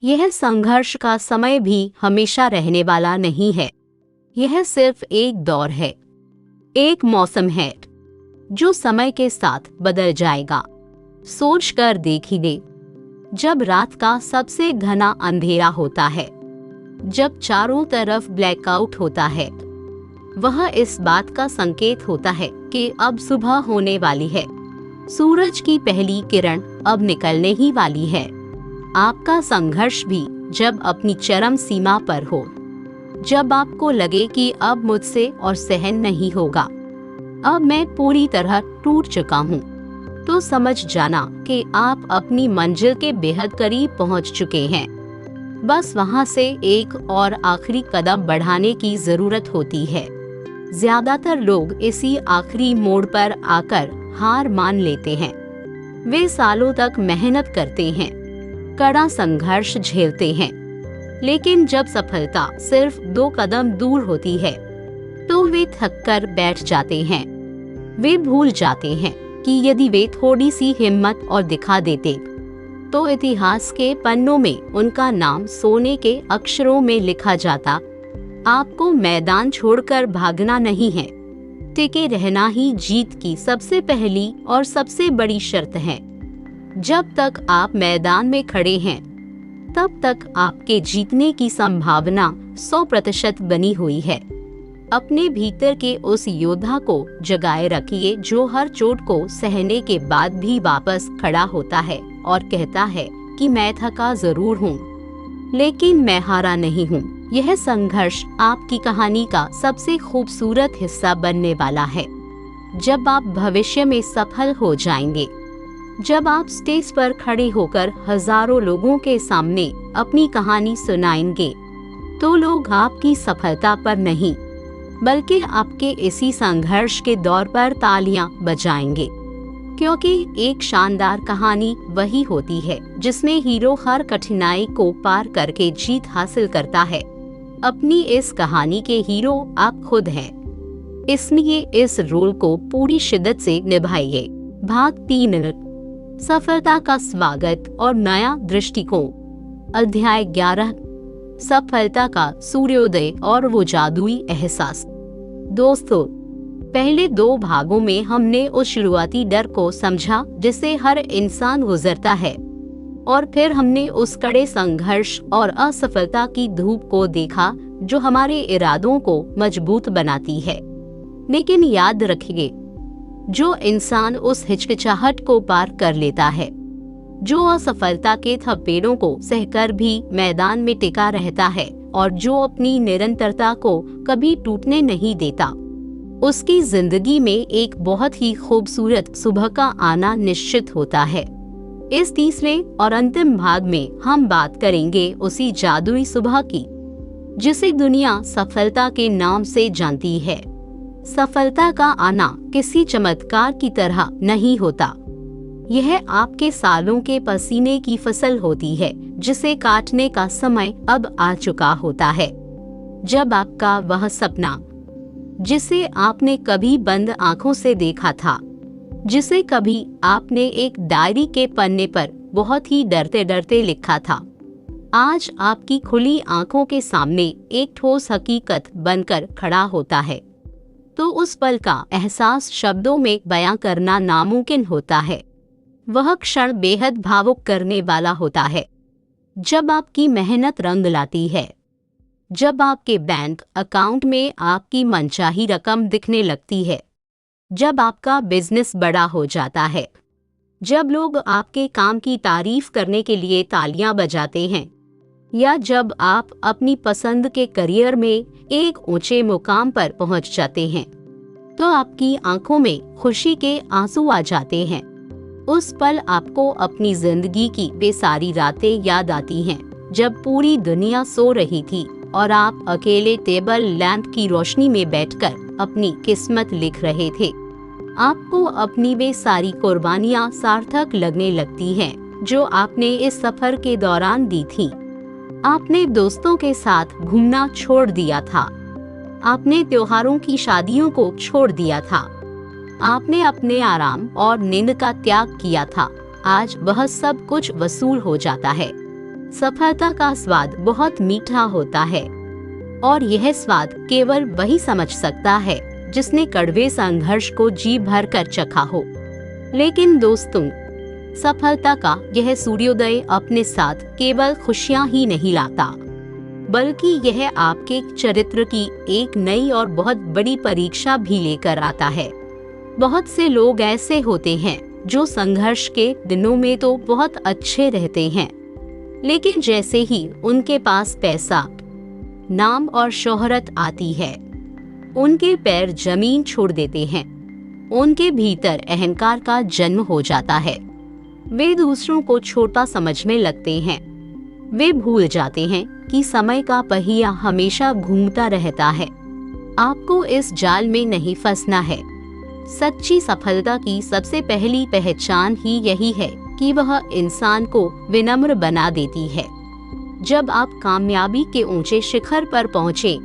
यह संघर्ष का समय भी हमेशा रहने वाला नहीं है। यह सिर्फ एक दौर है, एक मौसम है जो समय के साथ बदल जाएगा। सोच कर देखिए, जब रात का सबसे घना अंधेरा होता है, जब चारों तरफ ब्लैकआउट होता है, वह इस बात का संकेत होता है कि अब सुबह होने वाली है। सूरज की पहली किरण अब निकलने ही वाली है। आपका संघर्ष भी जब अपनी चरम सीमा पर हो, जब आपको लगे कि अब मुझसे और सहन नहीं होगा, अब मैं पूरी तरह टूट चुका हूँ, तो समझ जाना कि आप अपनी मंजिल के बेहद करीब पहुँच चुके हैं। बस वहाँ से एक और आखिरी कदम बढ़ाने की जरूरत होती है। ज्यादातर लोग इसी आखिरी मोड़ पर आकर हार मान लेते हैं। वे सालों तक मेहनत करते हैं, कड़ा संघर्ष झेलते हैं, लेकिन जब सफलता सिर्फ 2 कदम दूर होती है, तो वे थक कर बैठ जाते हैं। वे भूल जाते हैं कि यदि वे थोड़ी सी हिम्मत और दिखा देते, तो इतिहास के पन्नों में उनका नाम सोने के अक्षरों में लिखा जाता। आपको मैदान छोड़कर भागना नहीं है, टिके रहना ही जीत की सबसे पहली और सबसे बड़ी शर्त है। जब तक आप मैदान में खड़े हैं, तब तक आपके जीतने की संभावना 100% बनी हुई है। अपने भीतर के उस योद्धा को जगाए रखिए जो हर चोट को सहने के बाद भी वापस खड़ा होता है और कहता है कि मैं थका जरूर हूँ, लेकिन मैं हारा नहीं हूँ। यह संघर्ष आपकी कहानी का सबसे खूबसूरत हिस्सा बनने वाला है। जब आप भविष्य में सफल हो जाएंगे, जब आप स्टेज पर खड़े होकर हजारों लोगों के सामने अपनी कहानी सुनाएंगे, तो लोग आपकी सफलता पर नहीं, बल्कि आपके इसी संघर्ष के दौर पर तालियां बजाएंगे। क्योंकि एक शानदार कहानी वही होती है जिसमें हीरो हर कठिनाई को पार करके जीत हासिल करता है। अपनी इस कहानी के हीरो आप खुद हैं, इसलिए इस रोल को पूरी शिद्दत से निभाइए। भाग 3, सफलता का स्वागत और नया दृष्टिकोण। अध्याय 11, सफलता का सूर्योदय और वो जादुई एहसास। दोस्तों, पहले 2 भागों में हमने उस शुरुआती डर को समझा जिसे हर इंसान गुजरता है, और फिर हमने उस कड़े संघर्ष और असफलता की धूप को देखा जो हमारे इरादों को मजबूत बनाती है। लेकिन याद रखिए, जो इंसान उस हिचकिचाहट को पार कर लेता है, जो असफलता के थपेड़ों को सहकर भी मैदान में टिका रहता है और जो अपनी निरंतरता को कभी टूटने नहीं देता, उसकी जिंदगी में एक बहुत ही खूबसूरत सुबह का आना निश्चित होता है। इस तीसरे और अंतिम भाग में हम बात करेंगे उसी जादुई सुबह की जिसे दुनिया सफलता के नाम से जानती है। सफलता का आना किसी चमत्कार की तरह नहीं होता। यह आपके सालों के पसीने की फसल होती है जिसे काटने का समय अब आ चुका होता है। जब आपका वह सपना जिसे आपने कभी बंद आंखों से देखा था, जिसे कभी आपने एक डायरी के पन्ने पर बहुत ही डरते डरते लिखा था, आज आपकी खुली आंखों के सामने एक ठोस हकीकत बनकर खड़ा होता है, तो उस पल का एहसास शब्दों में बयां करना नामुमकिन होता है। वह क्षण बेहद भावुक करने वाला होता है जब आपकी मेहनत रंग लाती है, जब आपके बैंक अकाउंट में आपकी मनचाही रकम दिखने लगती है, जब आपका बिजनेस बड़ा हो जाता है, जब लोग आपके काम की तारीफ करने के लिए तालियां बजाते हैं, या जब आप अपनी पसंद के करियर में एक ऊंचे मुकाम पर पहुंच जाते हैं, तो आपकी आंखों में खुशी के आंसू आ जाते हैं। उस पल आपको अपनी जिंदगी की वे सारी रातें याद आती हैं जब पूरी दुनिया सो रही थी और आप अकेले टेबल लैंप की रोशनी में बैठकर अपनी किस्मत लिख रहे थे। आपको अपनी वे सारी कुर्बानियां सार्थक लगने लगती हैं जो आपने इस सफर के दौरान दी थी। आपने दोस्तों के साथ घूमना छोड़ दिया था, आपने त्योहारों की शादियों को छोड़ दिया था, आपने अपने आराम और नींद का त्याग किया था। आज वह सब कुछ वसूल हो जाता है। सफलता का स्वाद बहुत मीठा होता है, और यह स्वाद केवल वही समझ सकता है जिसने कड़वे संघर्ष को जी भर कर चखा हो। लेकिन दोस्तों, सफलता का यह सूर्योदय अपने साथ केवल खुशियां ही नहीं लाता, बल्कि यह आपके चरित्र की एक नई और बहुत बड़ी परीक्षा भी लेकर आता है। बहुत से लोग ऐसे होते हैं जो संघर्ष के दिनों में तो बहुत अच्छे रहते हैं, लेकिन जैसे ही उनके पास पैसा, नाम और शोहरत आती है, उनके पैर जमीन छोड़ देते हैं। उनके भीतर अहंकार का जन्म हो जाता है। वे दूसरों को छोटा समझने लगते हैं। वे भूल जाते हैं कि समय का पहिया हमेशा घूमता रहता है। आपको इस जाल में नहीं फंसना है। सच्ची सफलता की सबसे पहली पहचान ही यही है कि वह इंसान को विनम्र बना देती है। जब आप कामयाबी के ऊंचे शिखर पर पहुंचे,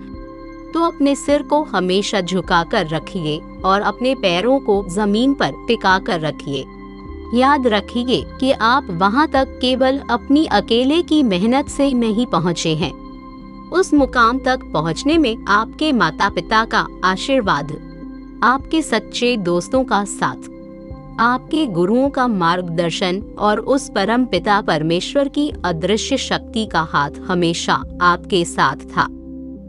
तो अपने सिर को हमेशा झुकाकर रखिए और अपने पैरों को जमीन पर टिका कर रखिए। याद रखिए कि आप वहां तक केवल अपनी अकेले की मेहनत से नहीं पहुंचे हैं। उस मुकाम तक पहुंचने में आपके माता पिता का आशीर्वाद, आपके सच्चे दोस्तों का साथ, आपके गुरुओं का मार्गदर्शन और उस परम पिता परमेश्वर की अदृश्य शक्ति का हाथ हमेशा आपके साथ था।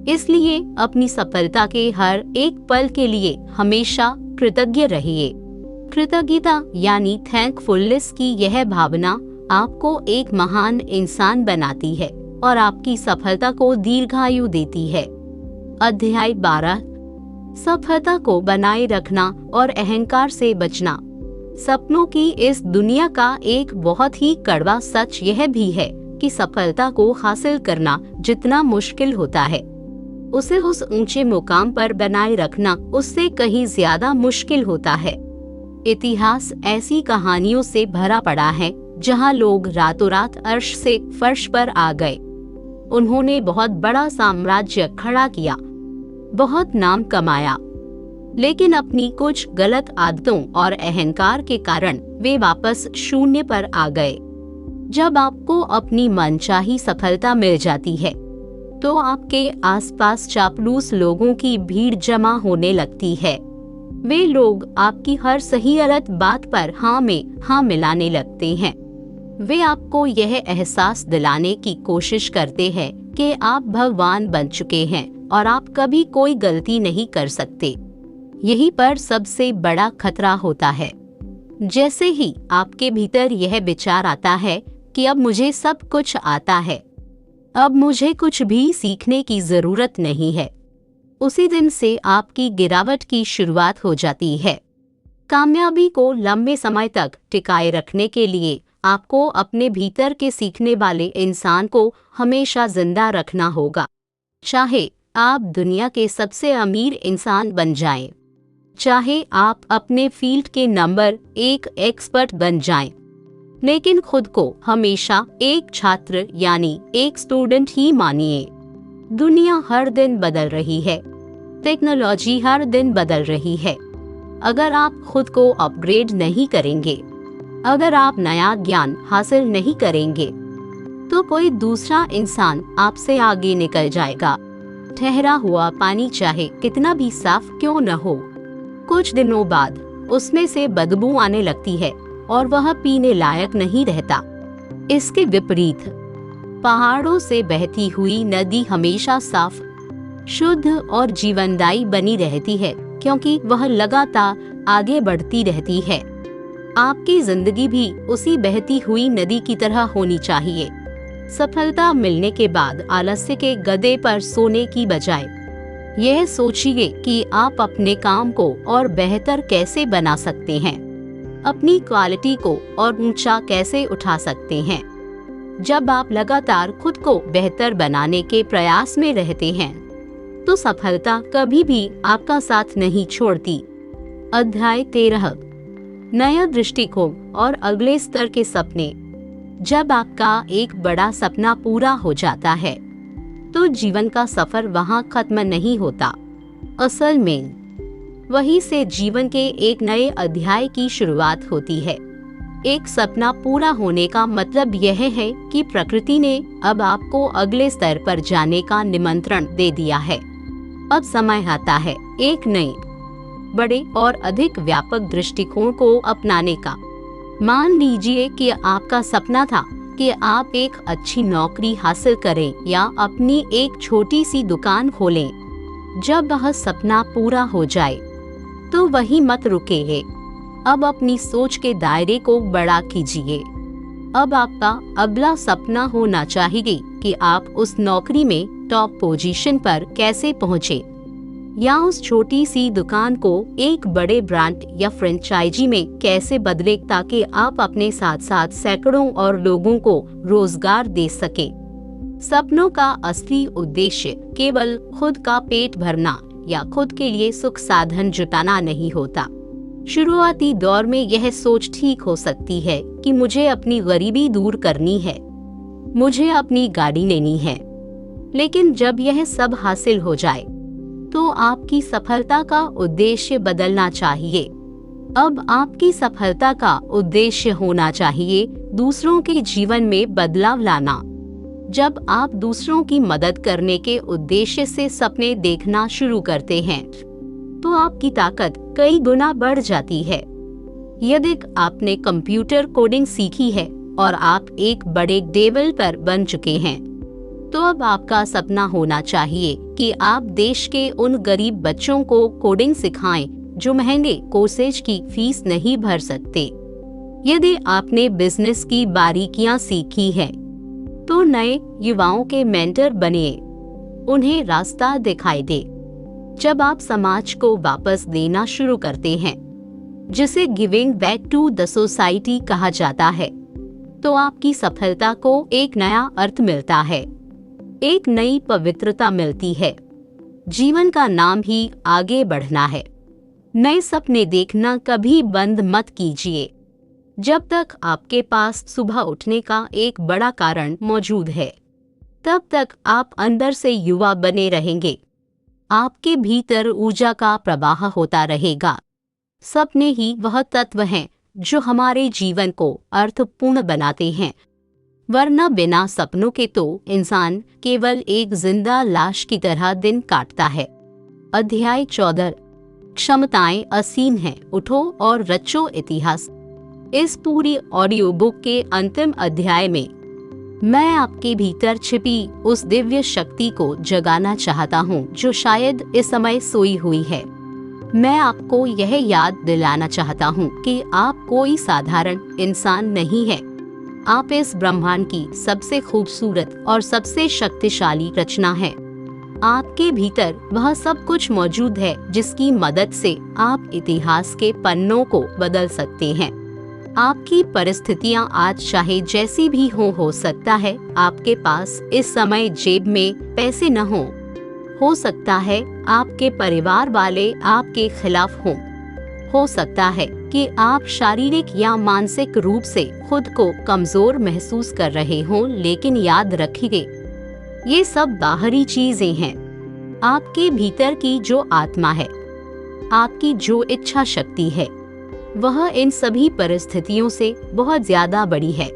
इसलिए अपनी सफलता के हर एक पल के लिए हमेशा कृतज्ञ रहिए। कृतज्ञता यानी थैंकफुलनेस की यह भावना आपको एक महान इंसान बनाती है और आपकी सफलता को दीर्घायु देती है। अध्याय 12, सफलता को बनाए रखना और अहंकार से बचना। सपनों की इस दुनिया का एक बहुत ही कड़वा सच यह भी है कि सफलता को हासिल करना जितना मुश्किल होता है, उसे उस ऊंचे मुकाम पर बनाए रखना उससे कहीं ज्यादा मुश्किल होता है। इतिहास ऐसी कहानियों से भरा पड़ा है जहां लोग रातों रात अर्श से फर्श पर आ गए। उन्होंने बहुत बड़ा साम्राज्य खड़ा किया, बहुत नाम कमाया, लेकिन अपनी कुछ गलत आदतों और अहंकार के कारण वे वापस शून्य पर आ गए। जब आपको अपनी मनचाही सफलता मिल जाती है तो आपके आसपास चापलूस लोगों की भीड़ जमा होने लगती है। वे लोग आपकी हर सही गलत बात पर हाँ में हाँ मिलाने लगते हैं। वे आपको यह एहसास दिलाने की कोशिश करते हैं कि आप भगवान बन चुके हैं और आप कभी कोई गलती नहीं कर सकते। यही पर सबसे बड़ा खतरा होता है। जैसे ही आपके भीतर यह विचार आता है कि अब मुझे सब कुछ आता है, अब मुझे कुछ भी सीखने की जरूरत नहीं है, उसी दिन से आपकी गिरावट की शुरुआत हो जाती है। कामयाबी को लंबे समय तक टिकाए रखने के लिए आपको अपने भीतर के सीखने वाले इंसान को हमेशा जिंदा रखना होगा। चाहे आप दुनिया के सबसे अमीर इंसान बन जाएं, चाहे आप अपने फील्ड के नंबर 1 एक्सपर्ट बन जाएं, लेकिन खुद को हमेशा एक छात्र यानी एक स्टूडेंट ही मानिए। दुनिया हर दिन बदल रही है, टेक्नोलॉजी हर दिन बदल रही है। अगर आप खुद को अपग्रेड नहीं करेंगे, अगर आप नया ज्ञान हासिल नहीं करेंगे, तो कोई दूसरा इंसान आपसे आगे निकल जाएगा। ठहरा हुआ पानी चाहे कितना भी साफ क्यों न हो, कुछ दिनों बाद उसमें से बदबू आने लगती है और वह पीने लायक नहीं रहता। इसके विपरीत पहाड़ों से बहती हुई नदी हमेशा साफ, शुद्ध और जीवनदायी बनी रहती है, क्योंकि वह लगातार आगे बढ़ती रहती है। आपकी जिंदगी भी उसी बहती हुई नदी की तरह होनी चाहिए। सफलता मिलने के बाद आलस्य के गधे पर सोने की बजाय यह सोचिए कि आप अपने काम को और बेहतर कैसे बना सकते हैं, अपनी क्वालिटी को और ऊंचा कैसे उठा सकते हैं। जब आप लगातार खुद को बेहतर बनाने के प्रयास में रहते हैं तो सफलता कभी भी आपका साथ नहीं छोड़ती। अध्याय 13, नया दृष्टिकोण और अगले स्तर के सपने। जब आपका एक बड़ा सपना पूरा हो जाता है तो जीवन का सफर वहां खत्म नहीं होता। असल में वहीं से जीवन के एक नए अध्याय की शुरुआत होती है। एक सपना पूरा होने का मतलब यह है कि प्रकृति ने अब आपको अगले स्तर पर जाने का निमंत्रण दे दिया है। अब समय आता है एक नए, बड़े और अधिक व्यापक दृष्टिकोण को अपनाने का। मान लीजिए कि आपका सपना था कि आप एक अच्छी नौकरी हासिल करें या अपनी एक छोटी सी दुकान खोलें। जब वह सपना पूरा हो जाए तो वहीं मत रुकिए, अब अपनी सोच के दायरे को बड़ा कीजिए। अब आपका अगला सपना होना चाहिए कि आप उस नौकरी में टॉप पोजीशन पर कैसे पहुंचे, या उस छोटी सी दुकान को एक बड़े ब्रांड या फ्रेंचाइजी में कैसे बदले, ताकि आप अपने साथ साथ सैकड़ों और लोगों को रोजगार दे सके। सपनों का असली उद्देश्य केवल खुद का पेट भरना या खुद के लिए सुख साधन जुटाना नहीं होता। शुरुआती दौर में यह सोच ठीक हो सकती है कि मुझे अपनी गरीबी दूर करनी है, मुझे अपनी गाड़ी लेनी है, लेकिन जब यह सब हासिल हो जाए तो आपकी सफलता का उद्देश्य बदलना चाहिए। अब आपकी सफलता का उद्देश्य होना चाहिए दूसरों के जीवन में बदलाव लाना। जब आप दूसरों की मदद करने के उद्देश्य से सपने देखना शुरू करते हैं तो आपकी ताकत कई गुना बढ़ जाती है। यदि आपने कंप्यूटर कोडिंग सीखी है और आप एक बड़े लेवल पर बन चुके हैं तो अब आपका सपना होना चाहिए कि आप देश के उन गरीब बच्चों को कोडिंग सिखाएं जो महंगे कोर्सेज की फीस नहीं भर सकते। यदि आपने बिजनेस की बारीकियां सीखी हैं तो नए युवाओं के मेंटर बनिए, उन्हें रास्ता दिखाई दे। जब आप समाज को वापस देना शुरू करते हैं, जिसे giving back to the society कहा जाता है, तो आपकी सफलता को एक नया अर्थ मिलता है, एक नई पवित्रता मिलती है। जीवन का नाम ही आगे बढ़ना है। नए सपने देखना कभी बंद मत कीजिए। जब तक आपके पास सुबह उठने का एक बड़ा कारण मौजूद है, तब तक आप अंदर से युवा बने रहेंगे। आपके भीतर ऊर्जा का प्रवाह होता रहेगा। सपने ही वह तत्व हैं जो हमारे जीवन को अर्थपूर्ण बनाते हैं, वरना बिना सपनों के तो इंसान केवल एक जिंदा लाश की तरह दिन काटता है। अध्याय 14, क्षमताएं असीम हैं, उठो और रचो इतिहास। इस पूरी ऑडियो बुक के अंतिम अध्याय में मैं आपके भीतर छिपी उस दिव्य शक्ति को जगाना चाहता हूँ जो शायद इस समय सोई हुई है। मैं आपको यह याद दिलाना चाहता हूँ कि आप कोई साधारण इंसान नहीं है। आप इस ब्रह्मांड की सबसे खूबसूरत और सबसे शक्तिशाली रचना है। आपके भीतर वह सब कुछ मौजूद है जिसकी मदद से आप इतिहास के पन्नों को बदल सकते हैं। आपकी परिस्थितियां आज चाहे जैसी भी हो सकता है आपके पास इस समय जेब में पैसे न हो सकता है आपके परिवार वाले आपके खिलाफ हो सकता है कि आप शारीरिक या मानसिक रूप से खुद को कमजोर महसूस कर रहे हों, लेकिन याद रखिए, ये सब बाहरी चीजें हैं। आपके भीतर की जो आत्मा है, आपकी जो इच्छा शक्ति है, वह इन सभी परिस्थितियों से बहुत ज्यादा बड़ी है।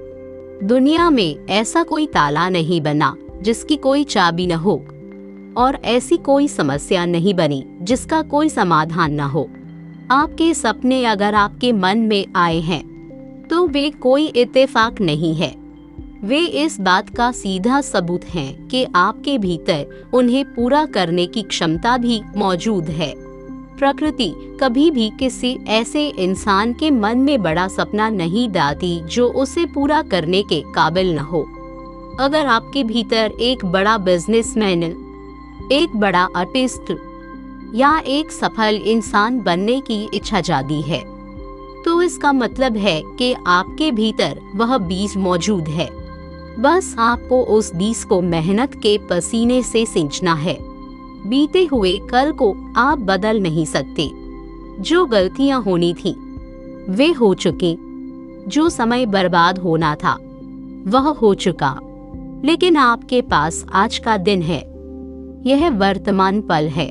दुनिया में ऐसा कोई ताला नहीं बना जिसकी कोई चाबी न हो, और ऐसी कोई समस्या नहीं बनी जिसका कोई समाधान न हो। आपके सपने अगर आपके मन में आए हैं तो वे कोई इत्तेफाक नहीं है। वे इस बात का सीधा सबूत हैं कि आपके भीतर उन्हें पूरा करने की क्षमता भी मौजूद है। प्रकृति कभी भी किसी ऐसे इंसान के मन में बड़ा सपना नहीं डालती जो उसे पूरा करने के काबिल न हो। अगर आपके भीतर एक बड़ा बिजनेसमैन, एक बड़ा आर्टिस्ट या एक सफल इंसान बनने की इच्छा जागी है, तो इसका मतलब है कि आपके भीतर वह बीज मौजूद है। बस आपको उस बीज को मेहनत के पसीने से सींचना है। बीते हुए कल को आप बदल नहीं सकते। जो गलतियां होनी थी वे हो चुकी, जो समय बर्बाद होना था वह हो चुका, लेकिन आपके पास आज का दिन है। यह वर्तमान पल है।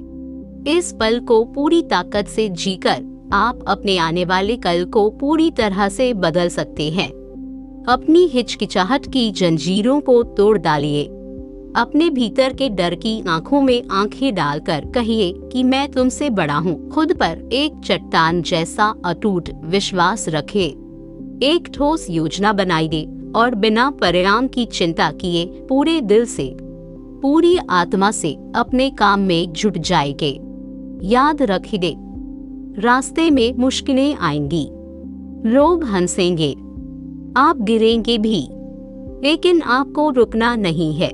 इस पल को पूरी ताकत से जीकर आप अपने आने वाले कल को पूरी तरह से बदल सकते हैं। अपनी हिचकिचाहट की जंजीरों को तोड़ डालिए। अपने भीतर के डर की आंखों में आंखें डालकर कहिए कि मैं तुमसे बड़ा हूँ। खुद पर एक चट्टान जैसा अटूट विश्वास रखे। एक ठोस योजना बनाइए और बिना परिणाम की चिंता किए पूरे दिल से, पूरी आत्मा से अपने काम में जुट जाएंगे। याद रखिए, रास्ते में मुश्किलें आएंगी, लोग हंसेंगे, आप गिरेंगे भी, लेकिन आपको रुकना नहीं है।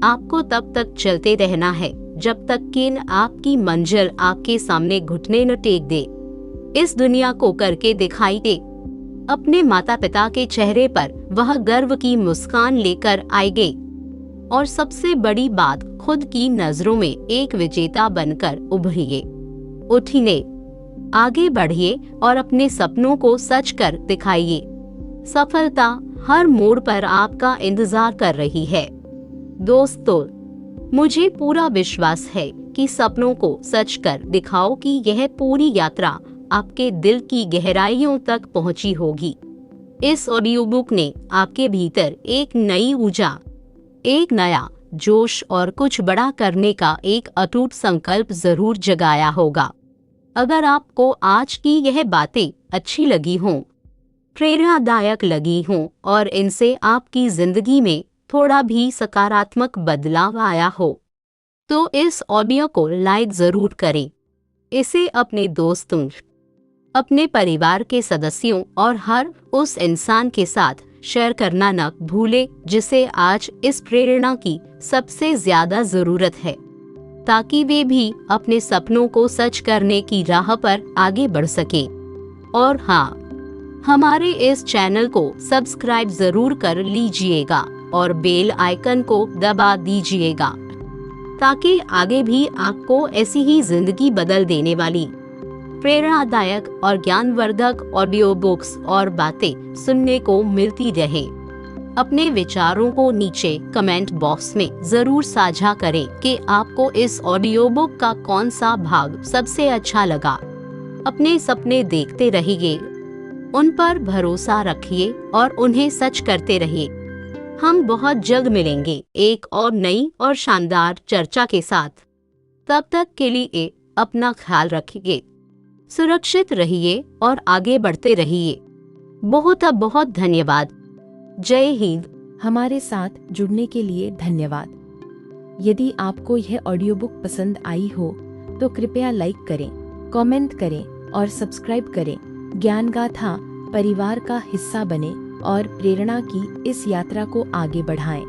आपको तब तक चलते रहना है जब तक कि आपकी मंजिल आपके सामने घुटने न टेक दे। इस दुनिया को करके दिखाई दे। अपने माता पिता के चेहरे पर वह गर्व की मुस्कान लेकर आएंगे। और सबसे बड़ी बात, खुद की नजरों में एक विजेता बनकर उभरिए। उठिए, आगे बढ़िए और अपने सपनों को सच कर दिखाइए। सफलता हर मोड़ पर आपका इंतजार कर रही है। दोस्तों, मुझे पूरा विश्वास है कि सपनों को सच कर दिखाओ कि यह पूरी यात्रा आपके दिल की गहराइयों तक पहुंची होगी। इस ऑडियो बुक ने आपके भीतर एक नई ऊर्जा, एक नया जोश और कुछ बड़ा करने का एक अटूट संकल्प जरूर जगाया होगा। अगर आपको आज की यह बातें अच्छी लगी हों, प्रेरणादायक लगी हों और इनसे आपकी जिंदगी में थोड़ा भी सकारात्मक बदलाव आया हो, तो इस ऑडियो को लाइक जरूर करें। इसे अपने दोस्तों, अपने परिवार के सदस्यों और हर उस इंसान के साथ शेयर करना न भूले जिसे आज इस प्रेरणा की सबसे ज्यादा जरूरत है, ताकि वे भी अपने सपनों को सच करने की राह पर आगे बढ़ सके। और हाँ, हमारे इस चैनल को सब्सक्राइब जरूर कर लीजिएगा और बेल आइकन को दबा दीजिएगा ताकि आगे भी आपको ऐसी ही जिंदगी बदल देने वाली प्रेरणादायक और ज्ञानवर्धक ऑडियो बुक्स और बातें सुनने को मिलती रहे। अपने विचारों को नीचे कमेंट बॉक्स में जरूर साझा करें कि आपको इस ऑडियो बुक का कौन सा भाग सबसे अच्छा लगा। अपने सपने देखते रहिए, उन पर भरोसा रखिए और उन्हें सच करते रहिए। हम बहुत जल्द मिलेंगे एक और नई और शानदार चर्चा के साथ। तब तक के लिए अपना ख्याल रखिए, सुरक्षित रहिए और आगे बढ़ते रहिए। बहुत बहुत धन्यवाद। जय हिंद। हमारे साथ जुड़ने के लिए धन्यवाद। यदि आपको यह ऑडियो बुक पसंद आई हो तो कृपया लाइक करें, कमेंट करें और सब्सक्राइब करें। ज्ञान गाथा परिवार का हिस्सा बने और प्रेरणा की इस यात्रा को आगे बढ़ाएं।